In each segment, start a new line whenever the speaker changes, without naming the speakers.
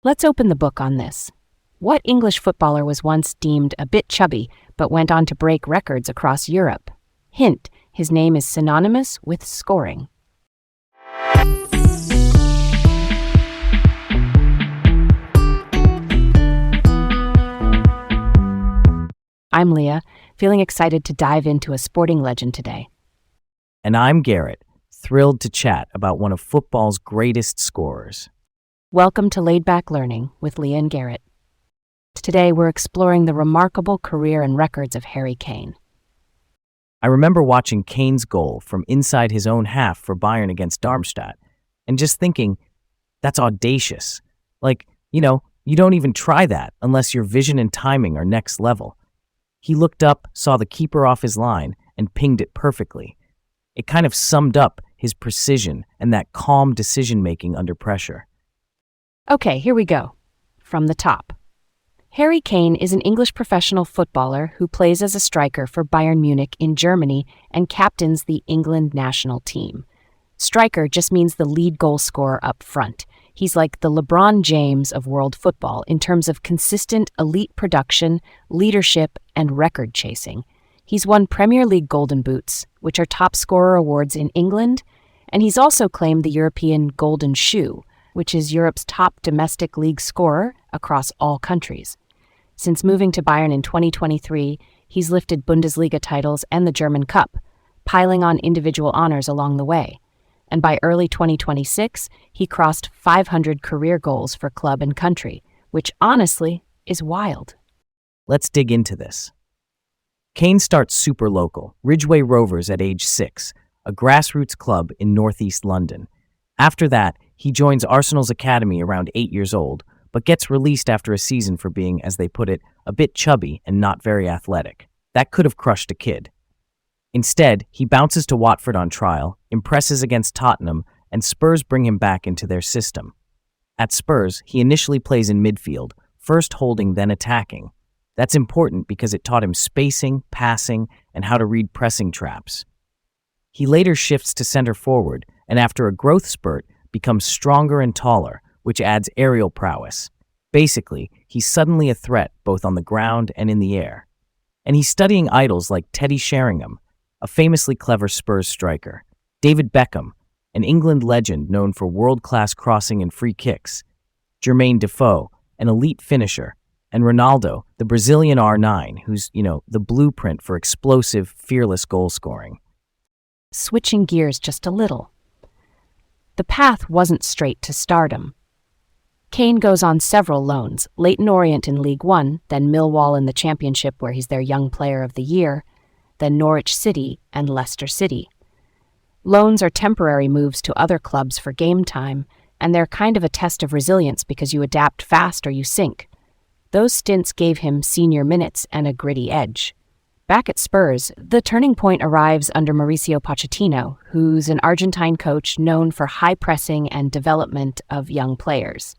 Let's open the book on this. What English footballer was once deemed a bit chubby but went on to break records across Europe? Hint, his name is synonymous with scoring. I'm Leah, feeling excited to dive into a sporting legend today.
And I'm Garrett, thrilled to chat about one of football's greatest scorers.
Welcome to Laid Back Learning with Leah and Garrett. Today we're exploring the remarkable career and records of Harry Kane.
I remember watching Kane's goal from inside his own half for Bayern against Darmstadt, and just thinking, that's audacious. You don't even try that unless your vision and timing are next level. He looked up, saw the keeper off his line, and pinged it perfectly. It kind of summed up his precision and that calm decision-making under pressure.
Okay, here we go. From the top. Harry Kane is an English professional footballer who plays as a striker for Bayern Munich in Germany and captains the England national team. Striker just means the lead goal scorer up front. He's like the LeBron James of world football in terms of consistent elite production, leadership, and record chasing. He's won Premier League Golden Boots, which are top scorer awards in England, and he's also claimed the European Golden Shoe, which is Europe's top domestic league scorer across all countries. Since moving to Bayern in 2023, he's lifted Bundesliga titles and the German Cup, piling on individual honors along the way. And by early 2026, he crossed 500 career goals for club and country, which honestly is wild.
Let's dig into this. Kane starts super local, Ridgeway Rovers at age 6, a grassroots club in northeast London. After that, he joins Arsenal's academy around 8 years old, but gets released after a season for being, as they put it, a bit chubby and not very athletic. That could have crushed a kid. Instead, he bounces to Watford on trial, impresses against Tottenham, and Spurs bring him back into their system. At Spurs, he initially plays in midfield, first holding then attacking. That's important because it taught him spacing, passing, and how to read pressing traps. He later shifts to center forward, and after a growth spurt, becomes stronger and taller, which adds aerial prowess. Basically, he's suddenly a threat both on the ground and in the air. And he's studying idols like Teddy Sheringham, a famously clever Spurs striker, David Beckham, an England legend known for world-class crossing and free kicks, Jermaine Defoe, an elite finisher, and Ronaldo, the Brazilian R9, who's, the blueprint for explosive, fearless goal scoring.
Switching gears just a little. The path wasn't straight to stardom. Kane goes on several loans, Leyton Orient in League One, then Millwall in the Championship where he's their Young Player of the Year, then Norwich City and Leicester City. Loans are temporary moves to other clubs for game time, and they're kind of a test of resilience because you adapt fast or you sink. Those stints gave him senior minutes and a gritty edge. Back at Spurs, the turning point arrives under Mauricio Pochettino, who's an Argentine coach known for high pressing and development of young players.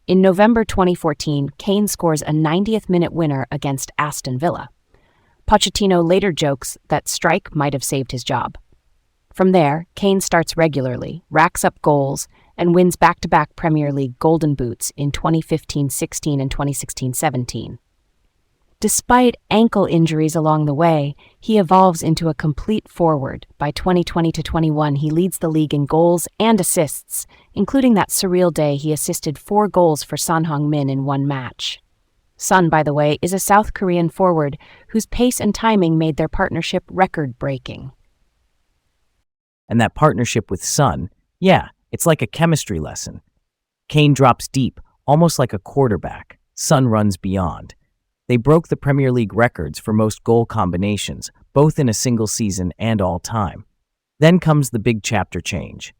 In November 2014, Kane scores a 90th-minute winner against Aston Villa. Pochettino later jokes that strike might have saved his job. From there, Kane starts regularly, racks up goals, and wins back-to-back Premier League Golden Boots in 2015-16 and 2016-17. Despite ankle injuries along the way, he evolves into a complete forward. By 2020-21, he leads the league in goals and assists, including that surreal day he assisted 4 goals for Son Heung-min in one match. Son, by the way, is a South Korean forward whose pace and timing made their partnership record-breaking.
And that partnership with Son, it's like a chemistry lesson. Kane drops deep, almost like a quarterback. Son runs beyond. They broke the Premier League records for most goal combinations, both in a single season and all time. Then comes the big chapter change.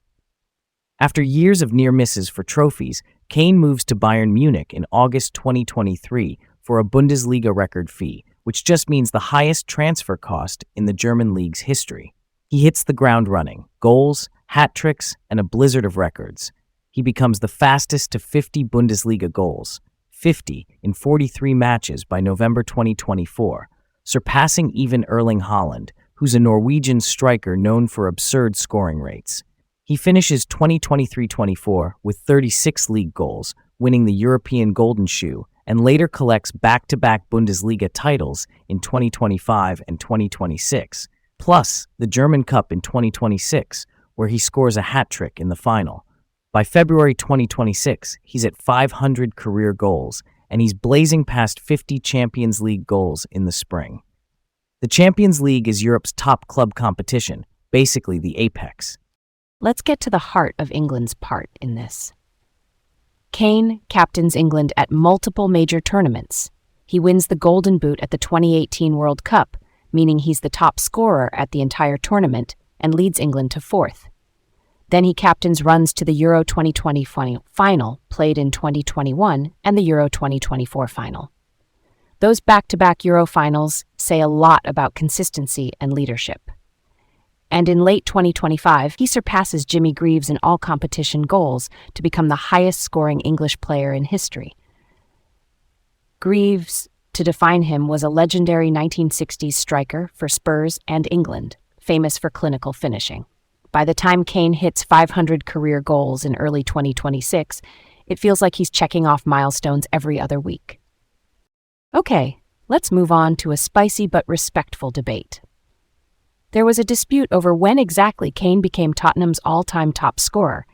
After years of near misses for trophies, Kane moves to Bayern Munich in August 2023 for a Bundesliga record fee, which just means the highest transfer cost in the German league's history. He hits the ground running, goals, hat tricks, and a blizzard of records. He becomes the fastest to 50 Bundesliga goals, 50 in 43 matches by November 2024, surpassing even Erling Haaland, who's a Norwegian striker known for absurd scoring rates. He finishes 2023-24 with 36 league goals, winning the European Golden Shoe, and later collects back-to-back Bundesliga titles in 2025 and 2026, plus the German Cup in 2026, where he scores a hat-trick in the final. By February 2026, he's at 500 career goals, and he's blazing past 50 Champions League goals in the spring. The Champions League is Europe's top club competition, basically the apex.
Let's get to the heart of England's part in this. Kane captains England at multiple major tournaments. He wins the Golden Boot at the 2018 World Cup, meaning he's the top scorer at the entire tournament and leads England to fourth. Then he captains runs to the Euro 2020 final, played in 2021, and the Euro 2024 final. Those back-to-back Euro finals say a lot about consistency and leadership. And in late 2025, he surpasses Jimmy Greaves in all competition goals to become the highest-scoring English player in history. Greaves, to define him, was a legendary 1960s striker for Spurs and England, famous for clinical finishing. By the time Kane hits 500 career goals in early 2026, it feels like he's checking off milestones every other week. Okay, let's move on to a spicy but respectful debate. There was a dispute over when exactly Kane became Tottenham's all-time top scorer.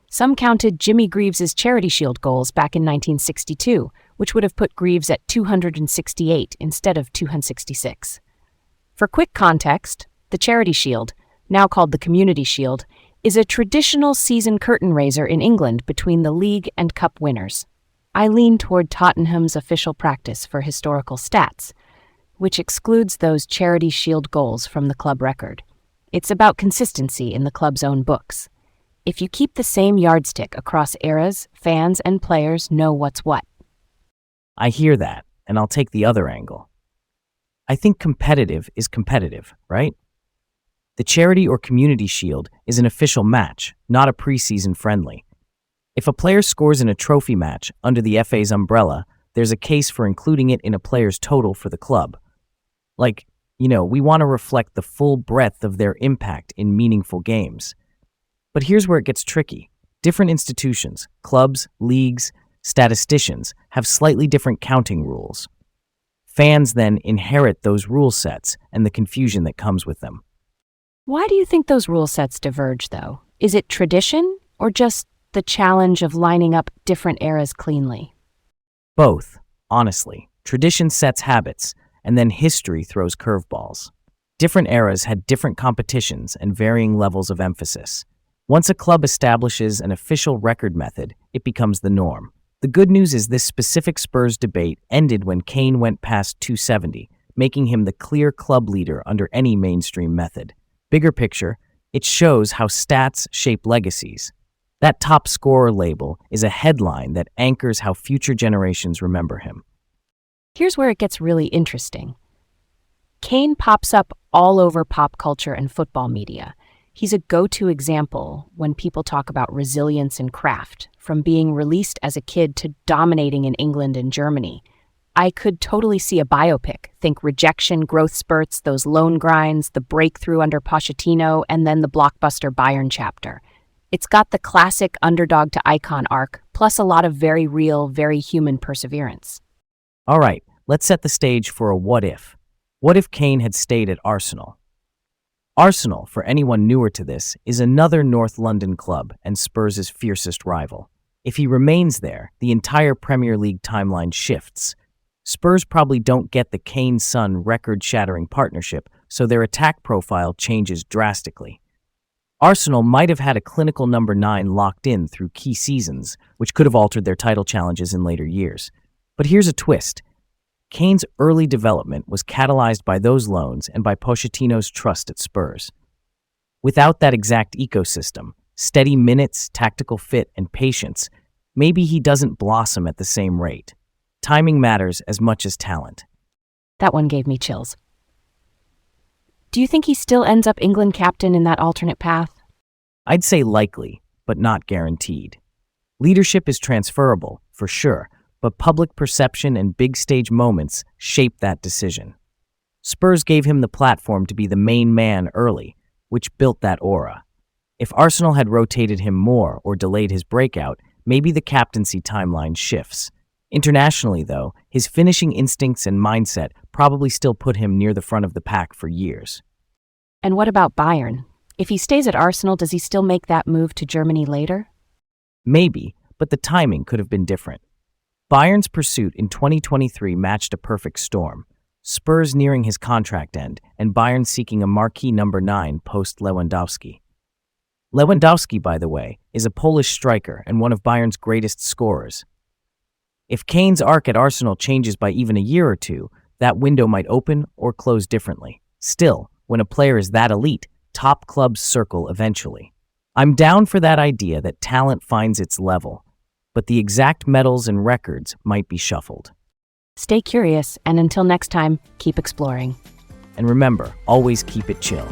Some counted Jimmy Greaves' Charity Shield goals back in 1962, which would have put Greaves at 268 instead of 266. For quick context, the Charity Shield, now called the Community Shield, is a traditional season curtain raiser in England between the league and cup winners. I lean toward Tottenham's official practice for historical stats, which excludes those Charity Shield goals from the club record. It's about consistency in the club's own books. If you keep the same yardstick across eras, fans and players know what's what.
I hear that, and I'll take the other angle. I think competitive is competitive, right? The Charity or Community Shield is an official match, not a preseason friendly. If a player scores in a trophy match under the FA's umbrella, there's a case for including it in a player's total for the club. We want to reflect the full breadth of their impact in meaningful games. But here's where it gets tricky. Different institutions, clubs, leagues, statisticians have slightly different counting rules. Fans then inherit those rule sets and the confusion that comes with them.
Why do you think those rule sets diverge, though? Is it tradition or just the challenge of lining up different eras cleanly?
Both, honestly. Tradition sets habits, and then history throws curveballs. Different eras had different competitions and varying levels of emphasis. Once a club establishes an official record method, it becomes the norm. The good news is this specific Spurs debate ended when Kane went past 270, making him the clear club leader under any mainstream method. Bigger picture, it shows how stats shape legacies. That top scorer label is a headline that anchors how future generations remember him.
Here's where it gets really interesting. Kane pops up all over pop culture and football media. He's a go-to example when people talk about resilience and craft, from being released as a kid to dominating in England and Germany. I could totally see a biopic. Think rejection, growth spurts, those lone grinds, the breakthrough under Pochettino, and then the blockbuster Bayern chapter. It's got the classic underdog to icon arc, plus a lot of very real, very human perseverance.
All right, let's set the stage for a what if. What if Kane had stayed at Arsenal? Arsenal, for anyone newer to this, is another North London club and Spurs' fiercest rival. If he remains there, the entire Premier League timeline shifts. Spurs probably don't get the Kane-Son record-shattering partnership, so their attack profile changes drastically. Arsenal might have had a clinical number 9 locked in through key seasons, which could have altered their title challenges in later years. But here's a twist. Kane's early development was catalyzed by those loans and by Pochettino's trust at Spurs. Without that exact ecosystem, steady minutes, tactical fit, and patience, maybe he doesn't blossom at the same rate. Timing matters as much as talent.
That one gave me chills. Do you think he still ends up England captain in that alternate path?
I'd say likely, but not guaranteed. Leadership is transferable, for sure, but public perception and big stage moments shape that decision. Spurs gave him the platform to be the main man early, which built that aura. If Arsenal had rotated him more or delayed his breakout, maybe the captaincy timeline shifts. Internationally, though, his finishing instincts and mindset probably still put him near the front of the pack for years.
And what about Bayern? If he stays at Arsenal, does he still make that move to Germany later?
Maybe, but the timing could have been different. Bayern's pursuit in 2023 matched a perfect storm. Spurs nearing his contract end, and Bayern seeking a marquee number 9 post-Lewandowski. Lewandowski, by the way, is a Polish striker and one of Bayern's greatest scorers. If Kane's arc at Arsenal changes by even a year or two, that window might open or close differently. Still, when a player is that elite, top clubs circle eventually. I'm down for that idea that talent finds its level, but the exact medals and records might be shuffled.
Stay curious, and until next time, keep exploring.
And remember, always keep it chill.